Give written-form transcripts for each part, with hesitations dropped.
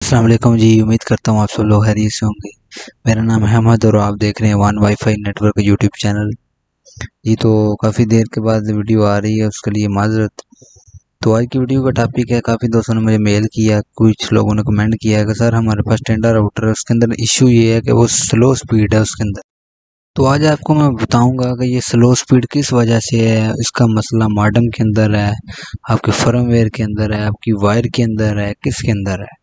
अस्सलाम वालेकुम जी। उम्मीद करता हूँ आप सब लोग खैरियत से होंगे। मेरा नाम है अहमद और आप देख रहे हैं one WiFi network YouTube channel जी। तो काफ़ी देर के बाद वीडियो आ रही है, उसके लिए माजरत। तो आज की वीडियो का टॉपिक है, काफ़ी दोस्तों ने मुझे मेल किया, कुछ लोगों ने कमेंट किया है कि सर हमारे पास टेंडर राउटर है, उसके अंदर इशू ये है कि वो स्लो स्पीड है उसके अंदर। तो आज आपको मैं बताऊंगा कि ये स्लो स्पीड किस वजह से है। इसका मसला मॉडेम के अंदर है, आपके फर्मवेयर के अंदर है, आपकी वायर के अंदर है, किसके अंदर है।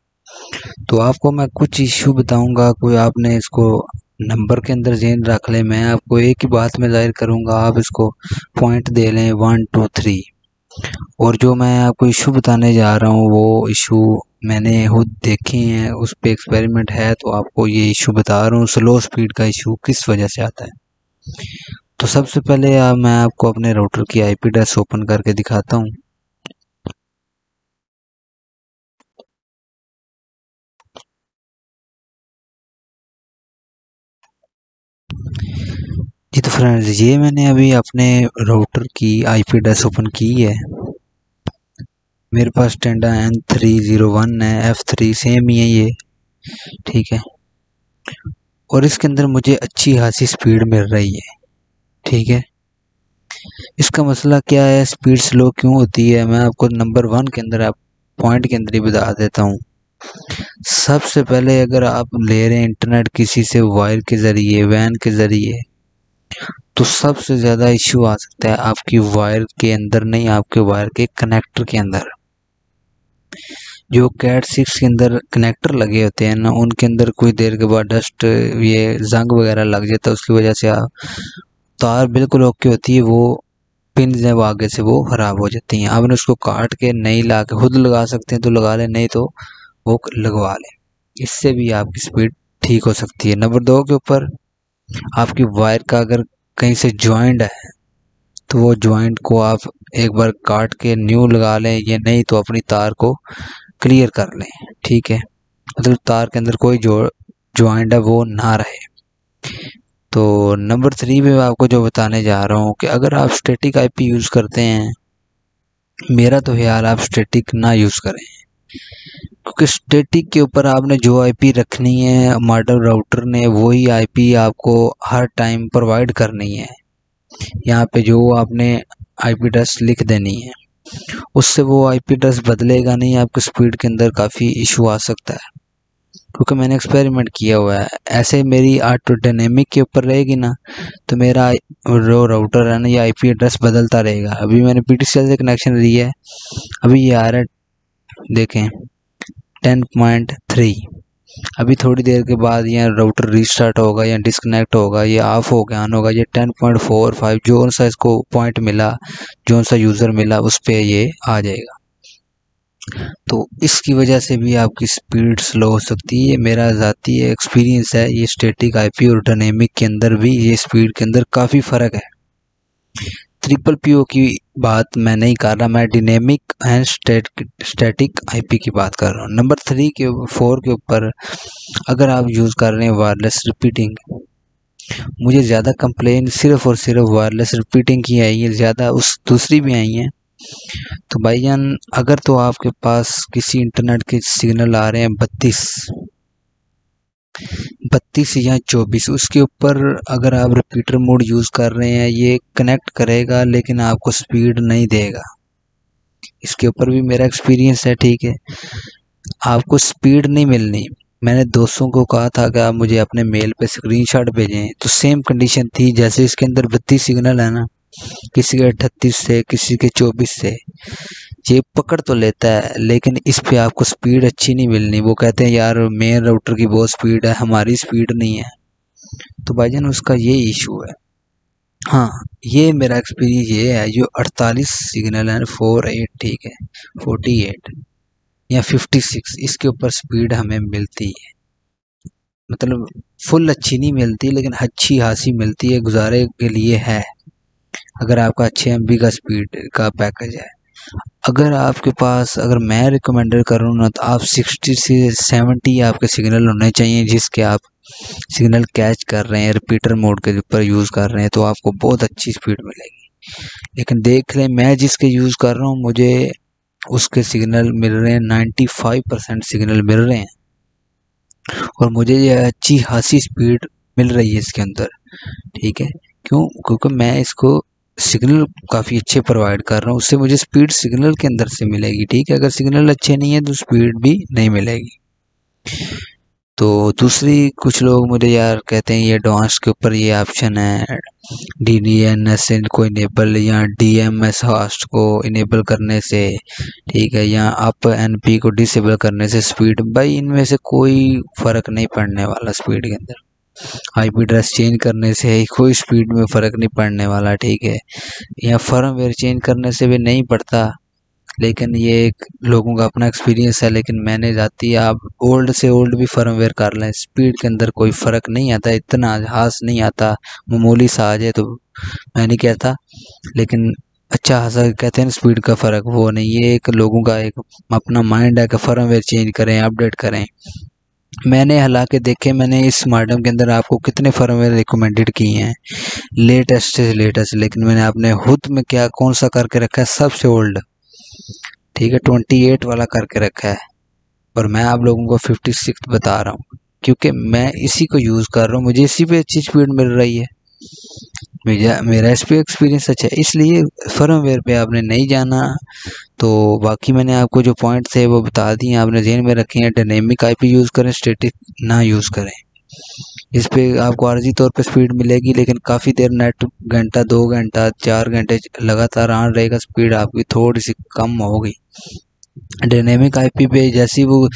तो आपको मैं कुछ इश्यू बताऊंगा, कोई आपने इसको नंबर के अंदर ज़हन रख लें। मैं आपको एक ही बात में ज़ाहिर करूंगा, आप इसको पॉइंट दे लें 1 2 3। और जो मैं आपको इशू बताने जा रहा हूँ वो इशू मैंने खुद देखे हैं, उस पर एक्सपेरिमेंट है, तो आपको ये इशू बता रहा हूँ स्लो स्पीड का इशू किस वजह से आता है। तो सबसे पहले मैं आपको अपने राउटर की आईपी एड्रेस ओपन करके दिखाता हूँ। जी तो फ्रेंड्स, ये मैंने अभी अपने राउटर की आईपी एड्रेस ओपन की है। मेरे पास टेंडा N301 है, F3 सेम ही है ये, ठीक है। और इसके अंदर मुझे अच्छी खासी स्पीड मिल रही है, ठीक है। इसका मसला क्या है, स्पीड स्लो क्यों होती है, मैं आपको नंबर 1 के अंदर, आप पॉइंट के अंदर ही बता देता हूँ। सबसे पहले अगर आप ले रहे हैं इंटरनेट किसी से वायर के ज़रिए, वैन के ज़रिए, तो सबसे ज़्यादा इश्यू आ सकता है आपकी वायर के अंदर नहीं, आपके वायर के कनेक्टर के अंदर। जो कैट 6 के अंदर कनेक्टर लगे होते हैं ना, उनके अंदर कुछ देर के बाद डस्ट, ये जंग वगैरह लग जाता है, उसकी वजह से तार बिल्कुल ओके होती है, वो पिन जब आगे से वो ख़राब हो जाती हैं। आपने उसको काट के नई ला के खुद लगा सकते हैं तो लगा लें, नहीं तो वो लगवा लें, इससे भी आपकी स्पीड ठीक हो सकती है। नंबर 2 के ऊपर, आपकी वायर का अगर कहीं से जॉइंट है तो वो जॉइंट को आप एक बार काट के न्यू लगा लें, या नहीं तो अपनी तार को क्लियर कर लें, ठीक है। मतलब तार के अंदर कोई जो जॉइंट है वो ना रहे। तो नंबर 3 पे मैं आपको जो बताने जा रहा हूँ कि अगर आप स्टैटिक आईपी यूज़ करते हैं, मेरा तो ख्याल आप स्टैटिक ना यूज़ करें, क्योंकि स्टैटिक के ऊपर आपने जो आईपी रखनी है, मॉडल राउटर ने वही आईपी आपको हर टाइम प्रोवाइड करनी है। यहाँ पे जो आपने आईपी एड्रेस लिख देनी है, उससे वो आईपी एड्रेस बदलेगा नहीं, आपकी स्पीड के अंदर काफ़ी इशू आ सकता है, क्योंकि मैंने एक्सपेरिमेंट किया हुआ है। ऐसे मेरी ऑटो डायनेमिक के ऊपर रहेगी ना, तो मेरा जो राउटर है ना, ये आईपी एड्रेस बदलता रहेगा। अभी मैंने पीटीसीएल से कनेक्शन लिया है, अभी ये आ रहा है, देखें 10.3। अभी थोड़ी देर के बाद ये राउटर रीस्टार्ट होगा या डिस्कनेक्ट होगा, ये ऑफ हो गया ऑन होगा, ये 10.45 जो सा इसको पॉइंट मिला, जो सा यूज़र मिला, उस पर ये आ जाएगा। तो इसकी वजह से भी आपकी स्पीड स्लो हो सकती है। ये मेरा ज़ाती एक्सपीरियंस है। ये स्टैटिक आईपी और डायनेमिक के अंदर भी ये स्पीड के अंदर काफ़ी फ़र्क है। ट्रिपल पीओ की बात मैं नहीं कर रहा, मैं डायनेमिक एंड स्टैटिक आईपी की बात कर रहा हूँ। नंबर 4 के ऊपर, अगर आप यूज़ कर रहे हैं वायरलेस रिपीटिंग, मुझे ज़्यादा कंप्लेन सिर्फ़ और सिर्फ वायरलेस रिपीटिंग की आई है, ज़्यादा उस दूसरी भी आई हैं। तो भाईजान, अगर तो आपके पास किसी इंटरनेट के सिग्नल आ रहे हैं 32 या 24, उसके ऊपर अगर आप रिपीटर मोड यूज़ कर रहे हैं, ये कनेक्ट करेगा लेकिन आपको स्पीड नहीं देगा। इसके ऊपर भी मेरा एक्सपीरियंस है, ठीक है। आपको स्पीड नहीं मिलनी। मैंने दोस्तों को कहा था कि आप मुझे अपने मेल पे स्क्रीनशॉट भेजें, तो सेम कंडीशन थी जैसे इसके अंदर 32 सिग्नल है ना, किसी के 38 से, किसी के 24 से, ये पकड़ तो लेता है लेकिन इस पे आपको स्पीड अच्छी नहीं मिलनी। वो कहते हैं यार मेन राउटर की बहुत स्पीड है, हमारी स्पीड नहीं है। तो भाईजान उसका ये इशू है। हाँ, ये मेरा एक्सपीरियंस ये है, जो 48 सिग्नल है 48, ठीक है, 48 या 56, इसके ऊपर स्पीड हमें मिलती है। मतलब फुल अच्छी नहीं मिलती लेकिन अच्छी खासी मिलती है, गुजारे के लिए है, अगर आपका अच्छे एमबी का स्पीड का पैकेज है। अगर आपके पास, अगर मैं रिकमेंडेड करूँ ना, तो आप 60 से 70 आपके सिग्नल होने चाहिए, जिसके आप सिग्नल कैच कर रहे हैं, रिपीटर मोड के ऊपर यूज़ कर रहे हैं, तो आपको बहुत अच्छी स्पीड मिलेगी। लेकिन देख लें, मैं जिसके यूज़ कर रहा हूँ, मुझे उसके सिग्नल मिल रहे हैं 95% सिग्नल मिल रहे हैं, और मुझे ये अच्छी खासी स्पीड मिल रही है इसके अंदर, ठीक है। क्यों? क्योंकि मैं इसको सिग्नल काफ़ी अच्छे प्रोवाइड कर रहा हूँ, उससे मुझे स्पीड सिग्नल के अंदर से मिलेगी, ठीक है। अगर सिग्नल अच्छे नहीं है तो स्पीड भी नहीं मिलेगी। तो दूसरी, कुछ लोग मुझे यार कहते हैं ये एडवांस के ऊपर ये ऑप्शन है, DDNS को इनेबल या DMS होस्ट को इनेबल करने से, ठीक है, या अप NP को डिसेबल करने से स्पीड, भाई इनमें से कोई फ़र्क नहीं पड़ने वाला स्पीड के अंदर। IP एड्रेस चेंज करने से कोई स्पीड में फ़र्क नहीं पड़ने वाला, ठीक है। या फर्मवेयर चेंज करने से भी नहीं पड़ता, लेकिन ये एक लोगों का अपना एक्सपीरियंस है। लेकिन मैंने जाती है, आप ओल्ड से ओल्ड भी फर्मवेयर कर लें, स्पीड के अंदर कोई फ़र्क नहीं आता, इतना खास नहीं आता, मामूली सा आ जाए तो मैं नहीं कहता, लेकिन अच्छा खासा कहते हैं ना स्पीड का फ़र्क, वो नहीं। ये एक लोगों का एक अपना माइंड है कि फर्मवेयर चेंज करें, अपडेट करें। मैंने हालांकि देखे, मैंने इस मॉडल के अंदर आपको कितने फर्मवेयर रिकमेंडेड किए हैं, लेटेस्ट से लेटेस्ट, लेकिन मैंने अपने खुद में क्या कौन सा करके रखा है, सबसे ओल्ड, ठीक है, 28 वाला करके रखा है। और मैं आप लोगों को 56 बता रहा हूँ, क्योंकि मैं इसी को यूज़ कर रहा हूँ, मुझे इसी पे अच्छी स्पीड मिल रही है, मेरा इस पे एक्सपीरियंस अच्छा है। इसलिए फर्मवेयर पे आपने नहीं जाना। तो बाकी मैंने आपको जो पॉइंट थे वो बता दिए, आपने ध्यान में रखे हैं। डायनेमिक IP यूज़ करें, स्टैटिक ना यूज़ करें। इस पे आपको आर्जी तौर पे स्पीड मिलेगी, लेकिन काफ़ी देर नेट, घंटा 2 घंटा 4 घंटे लगातार ऑन रहेगा, स्पीड आपकी थोड़ी सी कम होगी। डायनेमिक IP पे जैसे ही वो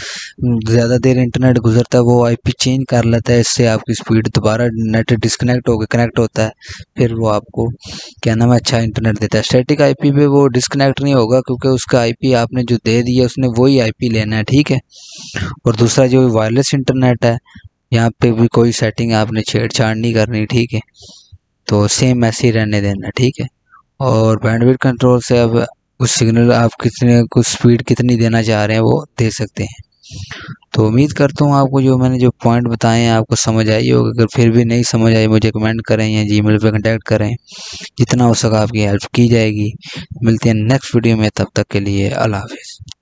ज़्यादा देर इंटरनेट गुजरता है, वो IP चेंज कर लेता है, इससे आपकी स्पीड दोबारा नेट डिस्कनेक्ट होकर कनेक्ट होता है, फिर वो आपको क्या नाम है अच्छा इंटरनेट देता है। स्टैटिक IP पे वो डिस्कनेक्ट नहीं होगा, क्योंकि उसका IP आपने जो दे दिया उसने वही IP लेना है, ठीक है। और दूसरा जो वायरलेस इंटरनेट है, यहाँ पे भी कोई सेटिंग आपने छेड़छाड़ नहीं करनी, ठीक है। तो सेम ऐसे ही रहने देना, ठीक है। और बैंडविड्थ कंट्रोल से अब उस सिग्नल आप कितने कुछ स्पीड कितनी देना चाह रहे हैं वो दे सकते हैं। तो उम्मीद करता हूँ आपको जो मैंने जो पॉइंट बताए हैं आपको समझ आई होगी। अगर फिर भी नहीं समझ आई, मुझे कमेंट करें या जीमेल पे कांटेक्ट करें, जितना हो सका आपकी हेल्प की जाएगी। मिलते हैं नेक्स्ट वीडियो में, तब तक के लिए अल्लाह हाफिज़।